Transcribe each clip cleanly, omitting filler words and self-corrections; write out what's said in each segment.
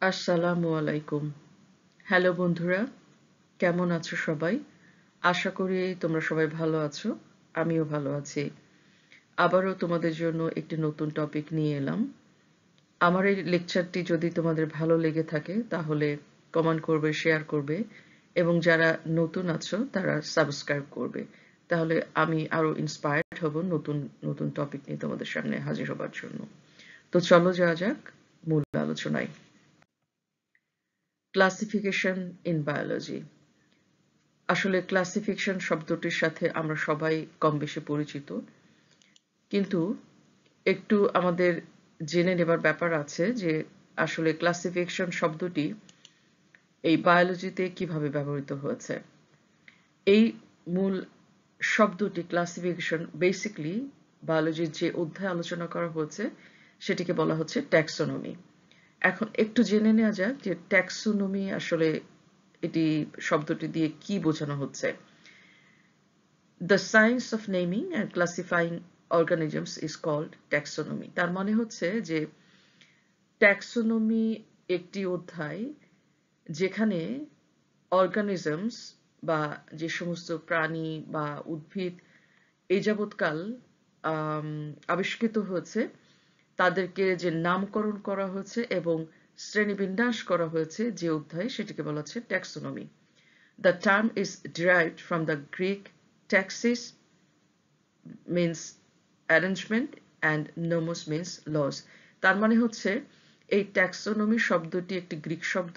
আসসালামু আলাইকুম। হ্যালো বন্ধুরা, কেমন আছো সবাই? আশা করি তোমরা সবাই ভালো আছো। আমিও ভালো আছি। আবারও তোমাদের জন্য একটি নতুন টপিক নিয়ে এলাম। আমার এই লেকচারটি যদি তোমাদের ভালো লেগে থাকে তাহলে কমেন্ট করবে, শেয়ার করবে এবং যারা নতুন আছো তারা সাবস্ক্রাইব করবে। তাহলে আমি আরো ইন্সপায়ার্ড হব নতুন নতুন টপিক নিয়ে তোমাদের সামনে হাজির হবার জন্য। তো চলো যাওয়া যাক মূল আলোচনায়। Classification in biology. আসলে ক্লাসিফিকেশন শব্দটির সাথে আমরা সবাই কম বেশি পরিচিত, কিন্তু একটু আমাদের জেনে নেবার ব্যাপার আছে যে আসলে ক্লাসিফিকেশন শব্দটি এই বায়োলজিতে কিভাবে ব্যবহৃত হয়েছে। এই মূল শব্দটি ক্লাসিফিকেশন বেসিকলি বায়োলজির যে অধ্যায় আলোচনা করা হয়েছে সেটিকে বলা হচ্ছে ট্যাক্সোনমি। এখন একটু জেনে নেওয়া যাক যে ট্যাক্সোনমি আসলে এটি শব্দটি দিয়ে কি বোঝানো হচ্ছে। The science of naming and classifying organisms is called taxonomy. তার মানে হচ্ছে যে ট্যাক্সোনমি একটি অধ্যায় যেখানে অর্গানিজমস বা যে সমস্ত প্রাণী বা উদ্ভিদ এই যাবৎকাল আবিষ্কৃত হয়েছে তাদেরকে যে নামকরণ করা হয়েছে এবং শ্রেণীবিন্যাস করা হয়েছে যে অধ্যায় সেটিকে বলা হচ্ছে taxonomy. The term is derived from the Greek taxis means arrangement and nomos means laws. তার মানে হচ্ছে এই ট্যাক্সোনমি শব্দটি একটি গ্রিক শব্দ,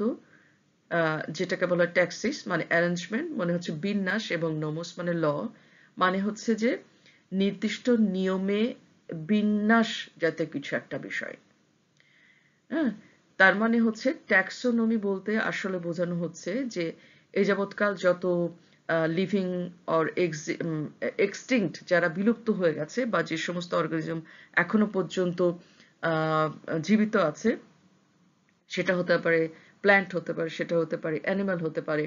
যেটাকে বলা ট্যাক্সিস মানে অ্যারেঞ্জমেন্ট মানে হচ্ছে বিন্যাস এবং নোমোস মানে ল মানে হচ্ছে যে নির্দিষ্ট নিয়মে বিন্যাস জাতীয় কিছু একটা বিষয়। হ্যাঁ, তার মানে হচ্ছে ট্যাক্সোনমি বলতে আসলে বোঝানো হচ্ছে যে এই যাবৎকাল যত লিভিং অর এক্সটিংক্ট যারা বিলুপ্ত হয়ে গেছে বা যে সমস্ত অর্গানিজম এখনো পর্যন্ত জীবিত আছে, সেটা হতে পারে প্ল্যান্ট, হতে পারে সেটা হতে পারে অ্যানিমাল হতে পারে,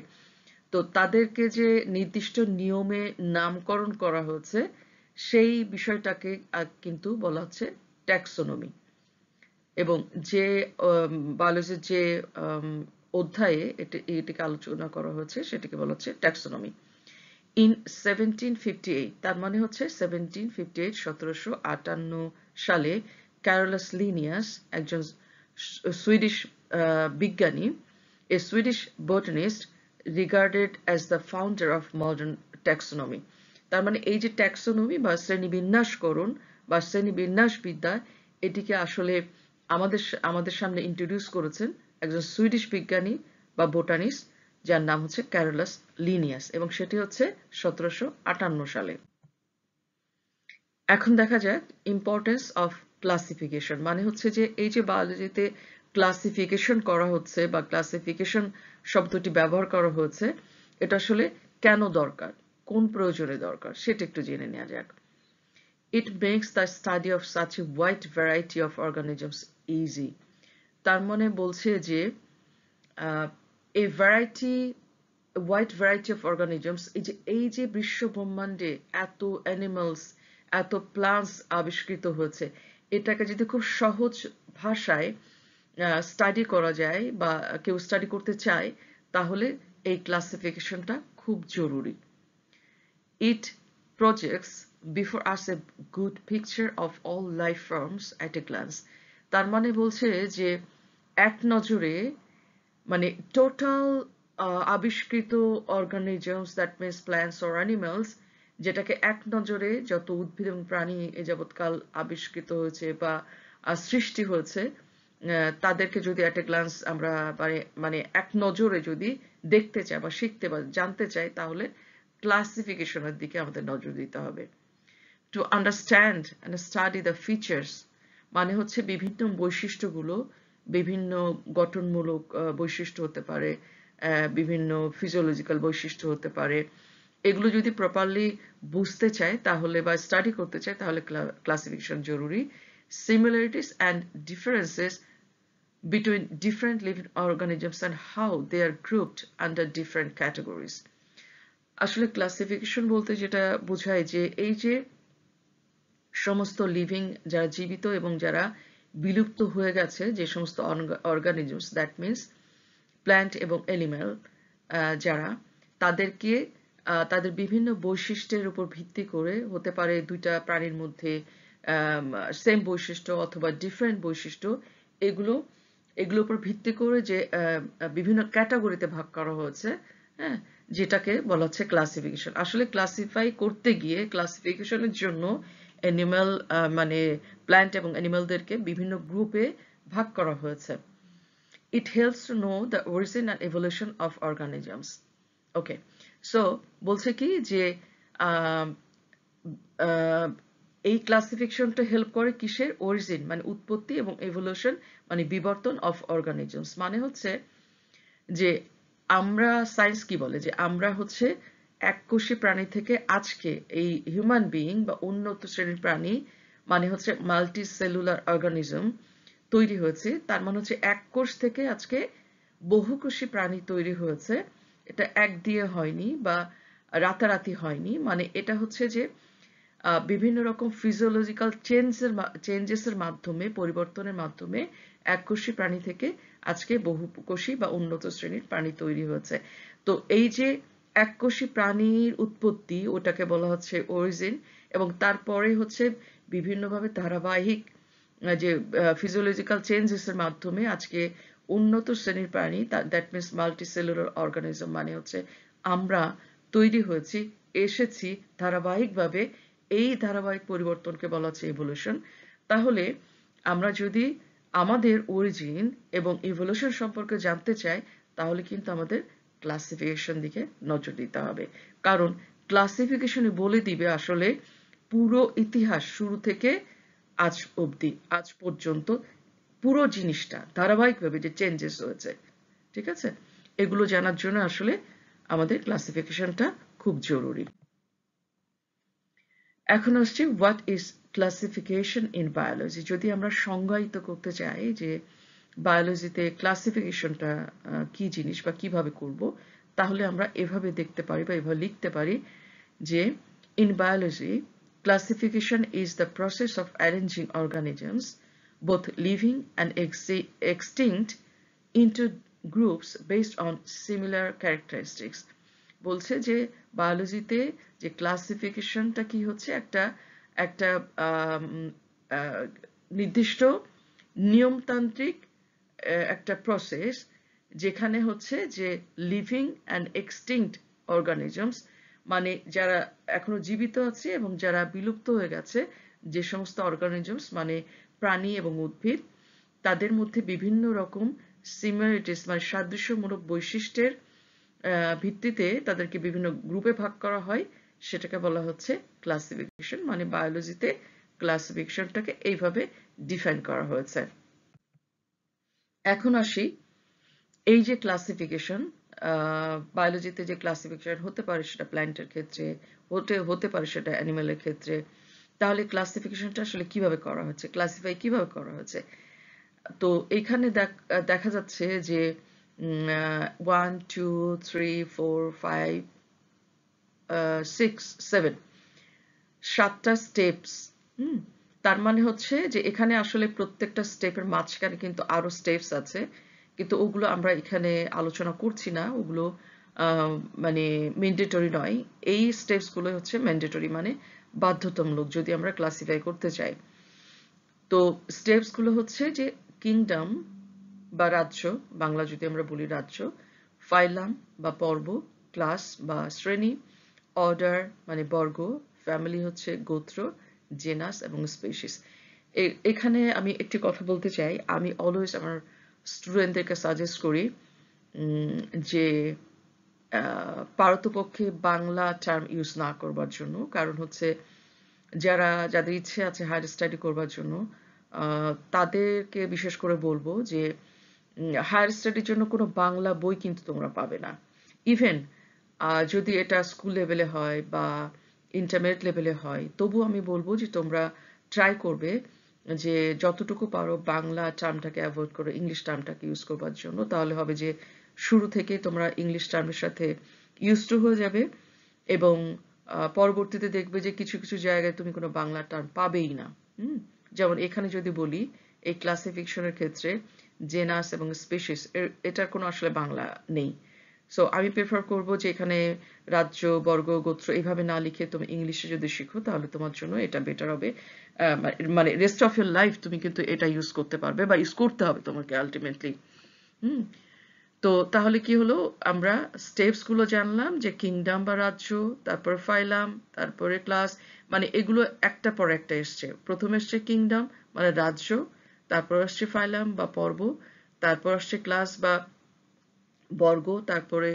তো তাদেরকে যে নির্দিষ্ট নিয়মে নামকরণ করা হয়েছে সেই বিষয়টাকে কিন্তু বলা হচ্ছে ট্যাক্সোনমি। এবং যে বায়োলজির যে অধ্যায়ে এটিকে আলোচনা করা হয়েছে সেটিকে বলা হচ্ছে ট্যাক্সোনমি। ইন 1758, তার মানে হচ্ছে 1758 1758 সালে ক্যারোলাস লিনিয়াস, একজন সুইডিশ বিজ্ঞানী, এ Swedish botanist regarded as the founder of modern taxonomy. তার মানে এই যে ট্যাক্সোনমি বা শ্রেণীবিন্যাসকরণ বা শ্রেণীবিন্যাস বিদ্যা, এটিকে আসলে আমাদের আমাদের সামনে ইন্ট্রোডিউস করেছেন একজন সুইডিশ বিজ্ঞানী বা বোটানিস্ট যার নাম হচ্ছে ক্যারোলাস লিনিয়াস, এবং সেটি হচ্ছে 1758 সালে। এখন দেখা যাক ইম্পর্টেন্স অফ ক্লাসিফিকেশন, মানে হচ্ছে যে এই যে বায়োলজিতে ক্লাসিফিকেশন করা হচ্ছে বা ক্লাসিফিকেশন শব্দটি ব্যবহার করা হয়েছে, এটা আসলে কেন দরকার, কোন প্রয়োজনে দরকার সেটা একটু জেনে নেওয়া যাক। It makes the study of such a wide variety of organisms easy. তার মানে বলছে যে a variety wide variety of organisms, এই যে বিশ্ব ব্রহ্মাণ্ডে এত অ্যানিমালস এত প্লান্টস আবিষ্কৃত হয়েছে, এটাকে যদি খুব সহজ ভাষায় স্টাডি করা যায় বা কেউ স্টাডি করতে চায় তাহলে এই ক্লাসিফিকেশনটা খুব জরুরি। It projects before us a good picture of all life forms at a glance. তার মানে বলছে যে এক নজরে মানে টোটাল আবিষ্কৃত organisms, that means plants or animals, যেটাকে এক নজরে যত উদ্ভিদ এবং প্রাণী এ যাবৎকাল আবিষ্কৃত হয়েছে বা সৃষ্টি হয়েছে তাদেরকে যদি অ্যাট এ গ্লান্স আমরা মানে এক নজরে যদি দেখতে চাই বা শিখতে বা জানতে চাই তাহলে ক্লাসিফিকেশনের দিকে আমাদের নজর দিতে হবে। To understand and study the features মানে হচ্ছে বিভিন্ন বৈশিষ্ট্যগুলো, বিভিন্ন গঠনমূলক বৈশিষ্ট্য হতে পারে, বিভিন্ন ফিজিওলজিক্যাল বৈশিষ্ট্য হতে পারে, এগুলো যদি প্রপারলি বুঝতে চায় তাহলে বা স্টাডি করতে চায় তাহলে ক্লাসিফিকেশন জরুরি। Similarities and differences between different living organisms and how they are grouped under different categories. আসলে ক্লাসিফিকেশন বলতে যেটা বোঝায় যে এই যে সমস্ত লিভিং যারা জীবিত এবং যারা বিলুপ্ত হয়ে গেছে যে সমস্ত অর্গানিজমস, দ্যাট মিনস প্ল্যান্ট এবং অ্যানিম্যাল, যারা তাদেরকে তাদের বিভিন্ন বৈশিষ্ট্যের উপর ভিত্তি করে, হতে পারে দুইটা প্রাণীর মধ্যে সেম বৈশিষ্ট্য অথবা ডিফারেন্ট বৈশিষ্ট্য, এগুলো এগুলোর উপর ভিত্তি করে যে বিভিন্ন ক্যাটাগরিতে ভাগ করা হয়েছে, হ্যাঁ, যেটাকে বলা হচ্ছে ক্লাসিফিকেশন। আসলে ক্লাসিফাই করতে গিয়ে, ক্লাসিফিকেশনের জন্য অ্যানিম্যাল মানে প্ল্যান্ট এবং অ্যানিম্যালদেরকে বিভিন্ন গ্রুপে ভাগ করা হয়েছে। It helps to know the origin and evolution of organisms. Okay, so বলছে কি যে এই ক্লাসিফিকেশনটা হেল্প করে কিসের? অরিজিন মানে উৎপত্তি, এবং এভলিউশন মানে বিবর্তন অফ অর্গানিজমস, মানে হচ্ছে যে আমরা, সায়েন্স কি বলে যে আমরা হচ্ছে এককোষী প্রাণী থেকে আজকে এই হিউম্যান বিইং বা উন্নত শ্রেণীর প্রাণী মানে হচ্ছে মাল্টি সেলুলার অর্গানিজম তৈরি হয়েছে। তার মানে হচ্ছে এক কোষ থেকে আজকে বহুকোষী প্রাণী তৈরি হয়েছে। এটা এক দিয়ে হয়নি বা রাতারাতি হয়নি, মানে এটা হচ্ছে যে বিভিন্ন রকম ফিজিওলজিক্যাল চেঞ্জেসের মাধ্যমে, পরিবর্তনের মাধ্যমে এককোষী প্রাণী থেকে আজকে বহুকোষী বা উন্নত শ্রেণীর প্রাণী তৈরি হয়েছে। তো এই যে এককোষী প্রাণীর উৎপত্তি, ওটাকে বলা হচ্ছে অরিজিন, এবং তারপরে হচ্ছে বিভিন্নভাবে ধারাবাহিক যে ফিজিওলজিক্যাল চেঞ্জেসের মাধ্যমে আজকে উন্নত শ্রেণীর প্রাণী, দ্যাট মিনস মাল্টিসেলুলার অর্গানিজম, মানে হচ্ছে আমরা তৈরি হয়েছি, এসেছি ধারাবাহিকভাবে। এই ধারাবাহিক পরিবর্তনকে বলা হচ্ছে ইভলিউশন। তাহলে আমরা যদি আমাদের অরিজিন এবং ইভলিউশন সম্পর্কে জানতে চাই, তাহলে কিন্তু আমাদের ক্লাসিফিকেশন দিকে নজর দিতে হবে, কারণ ক্লাসিফিকেশনে বলে দিবে আসলে পুরো ইতিহাস শুরু থেকে আজ অবধি, আজ পর্যন্ত পুরো জিনিসটা ধারাবাহিকভাবে যে চেঞ্জেস হয়েছে। ঠিক আছে, এগুলো জানার জন্য আসলে আমাদের ক্লাসিফিকেশনটা খুব জরুরি। এখন আসছে what is classification in biology. যদি আমরা সংজ্ঞায়িত করতে চাই যে বায়োলজিতে ক্লাসিফিকেশনটা কি জিনিস বা কিভাবে করব, তাহলে আমরা এভাবে দেখতে পারি বা এভাবে লিখতে পারি যে in biology classification is the process of arranging organisms, both living and extinct, into groups based on similar characteristics. বলছে যে বায়োলজিতে যে ক্লাসিফিকেশনটা কি হচ্ছে, একটা একটা নির্দিষ্ট নিয়মতান্ত্রিক একটা প্রসেস, যেখানে হচ্ছে যে লিভিং অ্যান্ড এক্সটিংক্ট অর্গানিজমস, মানে যারা এখনো জীবিত আছে এবং যারা বিলুপ্ত হয়ে গেছে যে সমস্ত অর্গানিজমস, মানে প্রাণী এবং উদ্ভিদ, তাদের মধ্যে বিভিন্ন রকম সিমিলারিটিস মানে সাদৃশ্যমূলক বৈশিষ্ট্যের ভিত্তিতে তাদেরকে বিভিন্ন গ্রুপে ভাগ করা হয়, সেটাকে বলা হচ্ছে ক্লাসিফিকেশন। মানে বায়োলজিতে ক্লাসিফিকেশনটাকে এইভাবে ডিফাইন করা হয়েছে। এখন আসি, এই যে ক্লাসিফিকেশন, বায়োলজিতে যে ক্লাসিফিকেশন হতে পারে সেটা প্ল্যান্টের ক্ষেত্রে, হতে পারে সেটা অ্যানিমেলের ক্ষেত্রে, তাহলে ক্লাসিফিকেশনটা আসলে কিভাবে করা হচ্ছে, ক্লাসিফাই কিভাবে করা হচ্ছে। তো এখানে দেখা যাচ্ছে যে 1 2 3 4 5 6 7 7টা স্টেপস। তার মানে হচ্ছে যে এখানে আসলে প্রত্যেকটা স্টেপের মাঝখানে কিন্তু আরো স্টেপস আছে, কিন্তু ওগুলো আমরা এখানে আলোচনা করছি না, ওগুলো মানে ম্যান্ডেটরি নয়। এই স্টেপস গুলো হচ্ছে ম্যান্ডেটরি, মানে বাধ্যতামূলক যদি আমরা ক্লাসিফাই করতে চাই। তো স্টেপস গুলো হচ্ছে যে কিংডম বা রাজ্য, বাংলা যদি আমরা বলি রাজ্য, ফাইলাম বা পর্ব, ক্লাস বা শ্রেণী, অর্ডার মানে বর্গ, ফ্যামিলি হচ্ছে গোত্র, জেনাস এবং স্পেসিস। এখানে আমি একটি কথা বলতে চাই, আমি অলওয়েজ আমার স্টুডেন্টদেরকে সাজেস্ট করি যে পারতপক্ষে বাংলা টার্ম ইউজ না করবার জন্য, কারণ হচ্ছে যাদের ইচ্ছে আছে হায়ার স্টাডি করবার জন্য, তাদেরকে বিশেষ করে বলবো যে হায়ার স্টাডির জন্য কোনো বাংলা বই কিন্তু তোমরা পাবে না। ইভেন যদি এটা স্কুল লেভেলে হয় বা ইন্টারমিডিয়েট লেভেলে হয়, তবু আমি বলবো যে তোমরা ট্রাই করবে যে যতটুকু পারো বাংলা টার্মটাকে অ্যাভয়েড করো, ইংলিশ টার্মটাকে ইউজ করবার জন্য। তাহলে হবে যে শুরু থেকে তোমরা ইংলিশ টার্মের সাথে ইউজ টু হয়ে যাবে, এবং পরবর্তীতে দেখবে যে কিছু কিছু জায়গায় তুমি কোনো বাংলা টার্ম পাবেই না। যেমন এখানে যদি বলি এই ক্লাসিফিকেশনের ক্ষেত্রে জেনাস এবং স্পিসিস এটার কোনো আসলে বাংলা নেই। সো আমি প্রেফার করব যে এখানে রাজ্য, বর্গ, গোত্র এইভাবে না লিখে তুমি ইংলিশে যদি শিখো তাহলে তোমার জন্য এটা বেটার হবে। মানে রেস্ট অফ ইউর লাইফ তুমি কিন্তু এটা ইউজ করতে পারবে বা ইউজ করতে হবে তোমাকে আলটিমেটলি। তো তাহলে কি হলো, আমরা স্টেপস গুলো জানলাম যে কিংডম বা রাজ্য, তারপর ফাইলাম, তারপরে ক্লাস, মানে এগুলো একটা পর একটা এসছে। প্রথমে এসছে কিংডম মানে রাজ্য, তারপর আসছে ফাইলাম বা পর্ব, তারপর আসছে ক্লাস বা বর্গ, তারপরে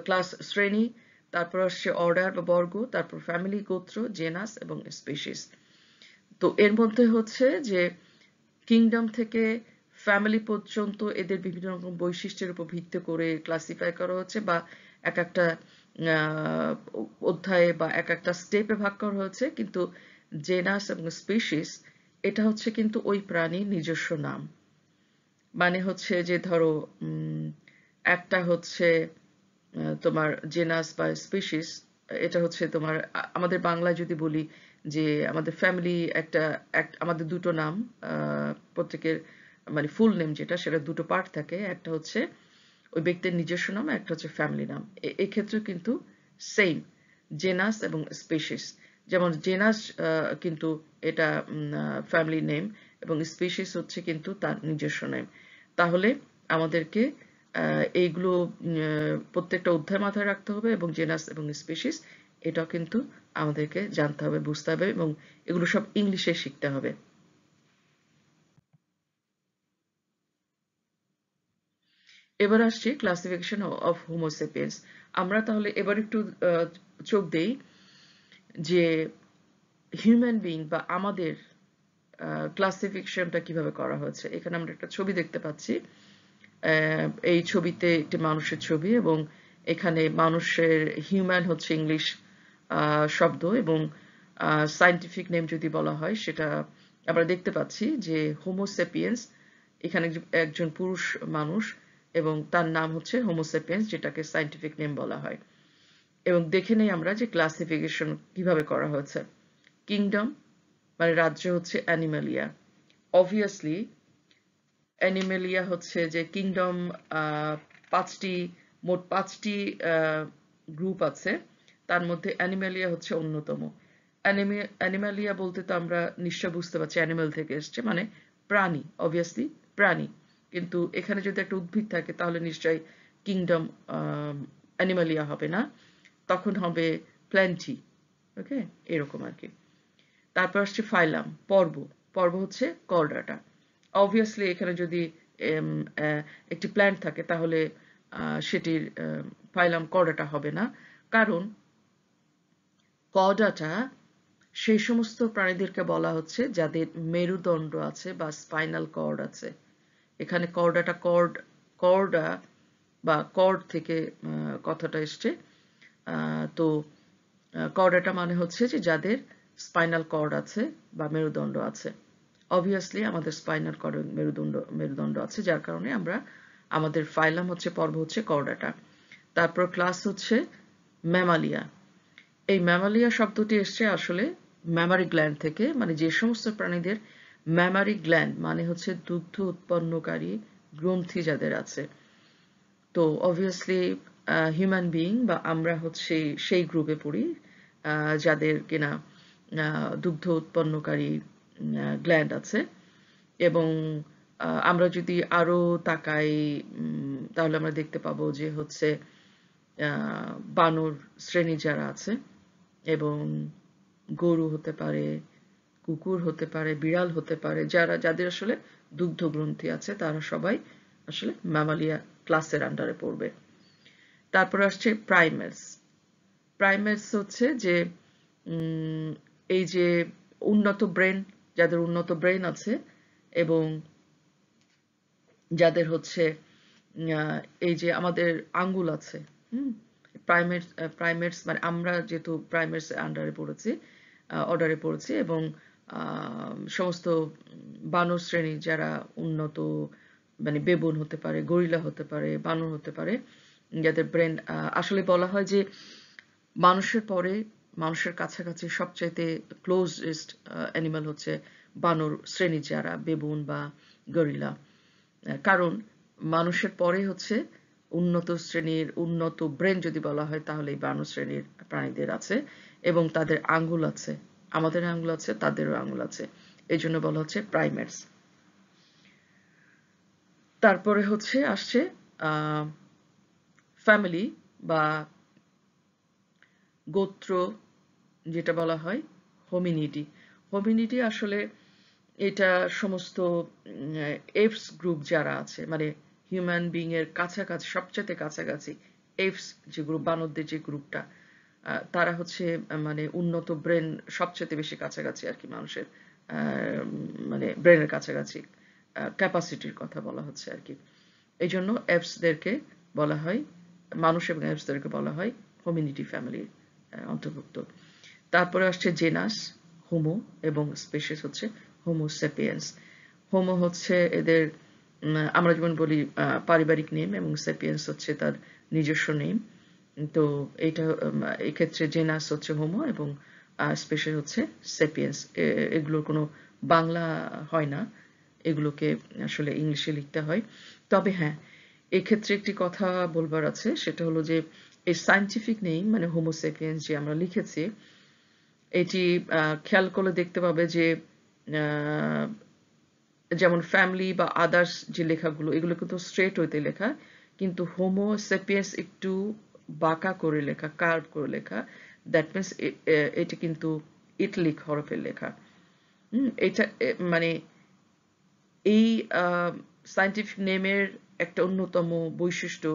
ক্লাস শ্রেণী, তারপর আসছে অর্ডার বা বর্গ, তারপর ফ্যামিলি গোত্র, জেনাস এবং স্পিসিস। তো এর মধ্যে হচ্ছে যে কিংডম থেকে ফ্যামিলি পর্যন্ত এদের বিভিন্ন রকম বৈশিষ্ট্যের উপর ভিত্তি করে ক্লাসিফাই করা হচ্ছে, বা এক একটা অধ্যায়ে বা এক একটা স্টেপে ভাগ করা হচ্ছে। কিন্তু জেনাস এবং স্পিসিস এটা হচ্ছে কিন্তু ওই প্রাণীর নিজস্ব নাম। মানে হচ্ছে যে ধরো একটা হচ্ছে তোমার জেনাস বা স্পিসিস, এটা হচ্ছে তোমার আমাদের বাংলায় যদি বলি যে আমাদের ফ্যামিলি আমাদের দুটো নাম, প্রত্যেকের মানে ফুল নেম যেটা, সেটা দুটো পার্ট থাকে। একটা হচ্ছে ওই ব্যক্তির নিজস্ব নাম, একটা হচ্ছে ফ্যামিলি নাম। এই ক্ষেত্রে কিন্তু সেম জেনাস এবং স্পিসিস। যেমন জেনাস কিন্তু এটা ফ্যামিলি নেম এবং স্পিসিস হচ্ছে কিন্তু তার নিজস্ব নেম। তাহলে আমাদেরকে এইগুলো প্রত্যেকটা অধ্যায় মাথায় রাখতে হবে, এবং জেনাস এবং স্পিসিস এটাও কিন্তু আমাদেরকে জানতে হবে, বুঝতে হবে, এবং এগুলো সব ইংলিশে শিখতে হবে। এবার আসছি ক্লাসিফিকেশন অফ হোমোসেপিয়েন্স। আমরা তাহলে এবার একটু চোখ দেই যে হিউম্যান বিইং বা আমাদের ক্লাসিফিকেশনটা কিভাবে করা হয়েছে। এখানে আমরা একটা ছবি দেখতে পাচ্ছি। এই ছবিতে একটি মানুষের ছবি, এবং এখানে মানুষের হিউম্যান হচ্ছে ইংলিশ শব্দ, এবং সায়েন্টিফিক নেম যদি বলা হয় সেটা আমরা দেখতে পাচ্ছি যে হোমোসেপিয়েন্স, এখানে একজন পুরুষ মানুষ এবং তার নাম হচ্ছে হোমোসেপিয়েন্স, যেটাকে সায়েন্টিফিক নেম বলা হয়। এবং দেখে নেই আমরা যে ক্লাসিফিকেশন কিভাবে করা হয়েছে। কিংডম মানে রাজ্য হচ্ছে অ্যানিমালিয়া। অবভিয়াসলি অ্যানিমেলিয়া হচ্ছে যে কিংডম, মোট পাঁচটি গ্রুপ আছে, তার মধ্যে অ্যানিমেলিয়া হচ্ছে অন্যতম। অ্যানিমালিয়া বলতে তো আমরা নিশ্চয় বুঝতে পারছি অ্যানিমেল থেকে এসছে, মানে প্রাণী, অবভিয়াসলি প্রাণী। কিন্তু এখানে যদি একটা উদ্ভিদ থাকে তাহলে নিশ্চয়ই কিংডম অ্যানিমালিয়া হবে না, তখন হবে প্ল্যান্টি। ওকে, এরকম আর কি। তারপর আসছে ফাইলাম, পর্ব। পর্ব হচ্ছে কর্ডাটা। অবভিয়াসলি এখানে যদি একটি প্ল্যান্ট থাকে তাহলে সেটির ফাইলাম কর্ডাটা হবে না, কারণ কর্ডাটা সেই সমস্ত প্রাণীদেরকে বলা হচ্ছে যাদের মেরুদণ্ড আছে বা স্পাইনাল কর্ড আছে। এখানে কর্ডা বা কর্ড থেকে কথাটা এসছে। তো কর্ডাটা মানে হচ্ছে যে যাদের স্পাইনাল কর্ড আছে বা মেরুদণ্ড আছে। অবভিয়াসলি আমাদের স্পাইনাল কর্ড মেরুদণ্ড আছে, যার কারণে আমাদের ফাইলাম হচ্ছে পর্ব হচ্ছে কর্ডাটা। তারপর ক্লাস হচ্ছে ম্যামালিয়া। এই ম্যামালিয়া শব্দটি এসছে আসলে ম্যামারি গ্ল্যান্ড থেকে, মানে যে সমস্ত প্রাণীদের ম্যামারি গ্ল্যান্ড মানে হচ্ছে দুগ্ধ উৎপন্নকারী গ্রন্থি যাদের আছে। তো অবভিয়াসলি হিউম্যান বিইং বা আমরা হচ্ছে সেই গ্রুপে পড়ি যাদের কিনা দুগ্ধ উৎপন্নকারী গ্ল্যান্ড আছে। এবং আমরা যদি আরো তাকাই তাহলে আমরা দেখতে পাবো যে হচ্ছে বানর শ্রেণী যারা আছে, এবং গরু হতে পারে, কুকুর হতে পারে, বিড়াল হতে পারে, যাদের আসলে দুগ্ধ গ্রন্থি আছে, তারা সবাই আসলে ম্যামালিয়া ক্লাসের আন্ডারে পড়বে। তারপর আসছে প্রাইমেটস। প্রাইমেটস হচ্ছে যে এই যে উন্নত ব্রেন, যাদের উন্নত ব্রেন আছে এবং যাদের হচ্ছে এই যে আমাদের আঙ্গুল আছে, প্রাইমেটস মানে আমরা যেহেতু প্রাইমেটস আন্ডারে পড়েছি, অর্ডারে পড়েছি, এবং সমস্ত বানর শ্রেণী যারা উন্নত, মানে বেবুন হতে পারে, গরিলা হতে পারে, বানর হতে পারে, যাদের ব্রেন, আসলে বলা হয় যে মানুষের পরে, মানুষের কাছাকাছি সবচাইতে ক্লোজেস্ট অ্যানিমাল হচ্ছে বানর শ্রেণী যারা বেবুন বা গরিলা। কারণ মানুষের পরে হচ্ছে উন্নত শ্রেণীর উন্নত ব্রেন যদি বলা হয় তাহলে এই বানর শ্রেণীর প্রাণীদের আছে এবং তাদের আঙ্গুল আছে, আমাদের আঙ্গুল আছে, তাদেরও আঙ্গুল আছে, এই জন্য বলা হচ্ছে প্রাইমেটস। তারপরে হচ্ছে আসছে ফ্যামিলি বা গোত্র, যেটা বলা হয় হোমিনিডি। হোমিনিডি আসলে এটা সমস্ত এপস গ্রুপ যারা আছে, মানে হিউম্যান বিং এর কাছাকাছি, সবচেয়ে কাছাকাছি এপস যে গ্রুপ, বানরদের যে গ্রুপটা, তারা হচ্ছে মানে উন্নত ব্রেন সবচেয়ে বেশি কাছাকাছি আর কি, মানুষের মানে ব্রেনের কাছাকাছি ক্যাপাসিটির কথা বলা হচ্ছে আর কি। এই জন্য অ্যাপসদেরকে বলা হয়, মানুষ এবং অ্যাপসদেরকে বলা হয় হোমিনিটি ফ্যামিলির অন্তর্ভুক্ত। তারপরে আসছে জেনাস হোমো এবং স্পেসিস হচ্ছে হোমো সেপিয়েন্স। হোমো হচ্ছে এদের আমরা যেমন বলি পারিবারিক নেম, এবং সেপিয়েন্স হচ্ছে তার নিজস্ব নেম। তো এটা এক্ষেত্রে জেনাস হচ্ছে হোমো এবং স্পেশাল হচ্ছে সেপিয়েন্স। এগুলোর কোনো বাংলা হয় না, এগুলোকে আসলে ইংলিশে লিখতে হয়। তবে হ্যাঁ, এক্ষেত্রে একটি কথা বলবার আছে, সেটা হলো যে এই সায়েন্টিফিক নেম মানে হোমো সেপিয়েন্স যে আমরা লিখেছি, এটি খেয়াল করলে দেখতে পাবে যে যেমন ফ্যামিলি বা আদার্স যে লেখাগুলো, এগুলো কিন্তু স্ট্রেট হইতে লেখা, কিন্তু হোমো সেপিয়েন্স একটু বাঁকা করে লেখা, কার্ভ করে লেখা। দ্যাট মিনস এটি কিন্তু ইটালিক হরফের লেখা। এটা মানে এই সায়েন্টিফিক নেমের একটা অন্যতম বৈশিষ্ট্য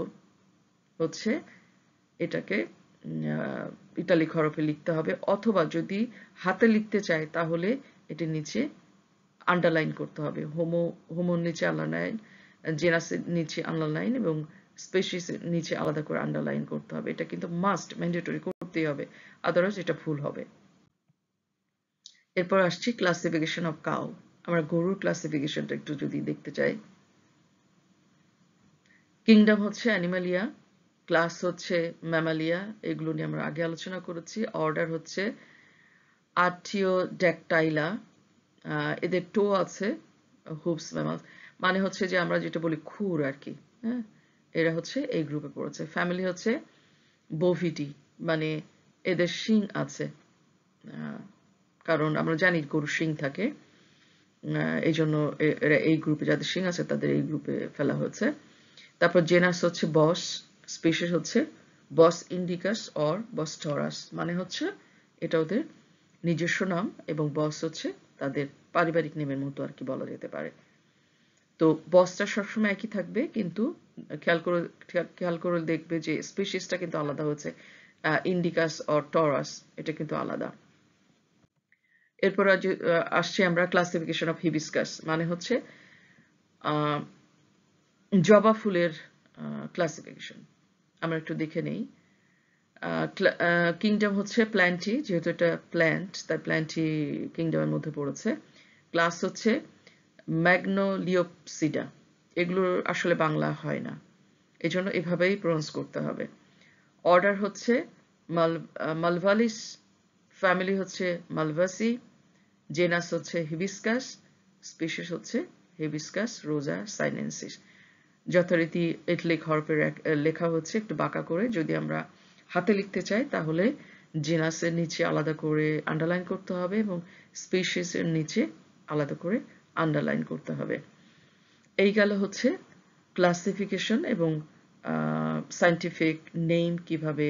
হচ্ছে এটাকে ইটালিক হরফে লিখতে হবে, অথবা যদি হাতে লিখতে চায় তাহলে এটির নিচে আন্ডারলাইন করতে হবে। হোমোর নিচে আন্ডারলাইন, জেনাসের নিচে আন্ডারলাইন এবং স্পেসিসের নিচে আলাদা করে আন্ডারলাইন করতে হবে। এটা কিন্তু মাস্ট, ম্যান্ডেটরি করতেই হবে, আদারওয়াইজ এটা ভুল হবে। এরপর আসছি ক্লাসিফিকেশন অফ কাউ। আমরা গরুর ক্লাসিফিকেশনটা একটু যদি দেখতে চাই, কিংডম হচ্ছে অ্যানিমালিয়া, ক্লাস হচ্ছে ম্যামালিয়া, এগুলো নিয়ে আমরা আগে আলোচনা করেছি। অর্ডার হচ্ছে আর্টিওড্যাকটাইলা, এদের টো আছে, হুপস ম্যামালস, মানে হচ্ছে যে আমরা যেটা বলি খুর আর কি। হ্যাঁ, এরা হচ্ছে এই গ্রুপে পড়েছে। ফ্যামিলি হচ্ছে বোভিডি, মানে এদের শিং আছে, কারণ আমরা জানি গরুর শিং থাকে, এই জন্য এরা এই গ্রুপে, যাদের শিং আছে তাদের এই গ্রুপে ফেলা হয়েছে। তারপর জেনাস হচ্ছে বস, স্পিসিস হচ্ছে বস ইন্ডিকাস অর বস টরাস, মানে হচ্ছে এটা ওদের নিজস্ব নাম, এবং বস হচ্ছে তাদের পারিবারিক নেমের মতো আর কি বলা যেতে পারে। তো বসটা সবসময় একই থাকবে, কিন্তু খেয়াল করে দেখবে যে স্পিসিসটা কিন্তু আলাদা হচ্ছে, ইন্ডিকাস অর টরাস, এটা কিন্তু আলাদা। এরপর আসছি আমরা ক্লাসিফিকেশন অফ হিবিস্কাস, মানে হচ্ছে জবা ফুলের ক্লাসিফিকেশন। আমরা একটু দেখে নেই। কিংডম হচ্ছে প্ল্যান্টি, যেহেতু এটা প্ল্যান্ট তাই প্ল্যান্টি কিংডমের মধ্যে পড়েছে। ক্লাস হচ্ছে ম্যাগনোলিওপসিডা, এগুলোর আসলে বাংলা হয় না, এই জন্য এভাবেই প্রনাউন্স করতে হবে। অর্ডার হচ্ছে মালভালিস, ফ্যামিলি হচ্ছে মালভাসি, জেনাস হচ্ছে হিবিস্কাস, স্পিসিস হচ্ছে হিবিস্কাস রোজা সাইনেন্সিস। যথারীতি ইটালিক হরফের লেখা হচ্ছে একটু বাঁকা করে। যদি আমরা হাতে লিখতে চাই তাহলে জেনাসের নিচে আলাদা করে আন্ডারলাইন করতে হবে এবং স্পিসিসের নিচে আলাদা করে আন্ডারলাইন করতে হবে। এই গেল হচ্ছে ক্লাসিফিকেশন এবং সায়েন্টিফিক নেম কিভাবে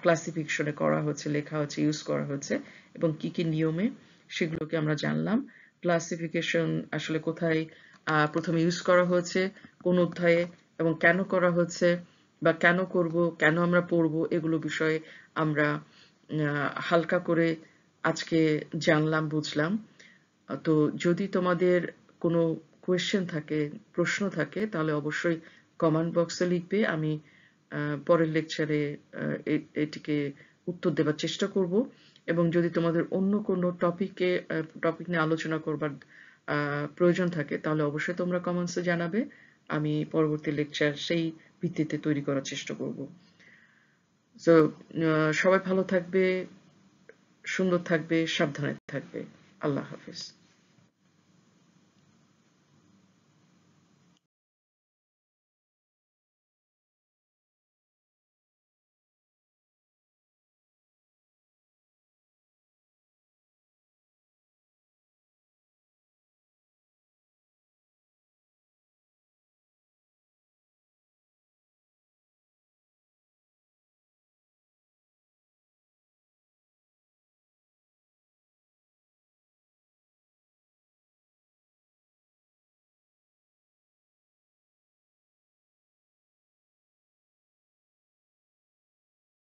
ক্লাসিফিকেশনে করা হচ্ছে, লেখা হচ্ছে, ইউজ করা হচ্ছে এবং কি কি নিয়মে, সেগুলোকে আমরা জানলাম। ক্লাসিফিকেশন আসলে কোথায় প্রথমে ইউজ করা হয়েছে, কোন অধ্যায়ে, এবং কেন করা হচ্ছে বা কেন করব, কেন আমরা পড়ব, এগুলো বিষয়ে আমরা হালকা করে আজকে জানলাম, বুঝলাম। তো যদি তোমাদের কোনো কোয়েশ্চেন থাকে, প্রশ্ন থাকে, তাহলে অবশ্যই কমেন্ট বক্সে লিখবে। আমি পরের লেকচারে এটিকে উত্তর দেবার চেষ্টা করব। এবং যদি তোমাদের অন্য কোনো টপিক নিয়ে আলোচনা করবার প্রয়োজন থাকে তাহলে অবশ্যই তোমরা কমেন্টসে জানাবে। আমি পরবর্তী লেকচার সেই ভিত্তিতে তৈরি করার চেষ্টা করব। তো সবাই ভালো থাকবে, সুন্দর থাকবে, সাবধানে থাকবে। আল্লাহ হাফেজ।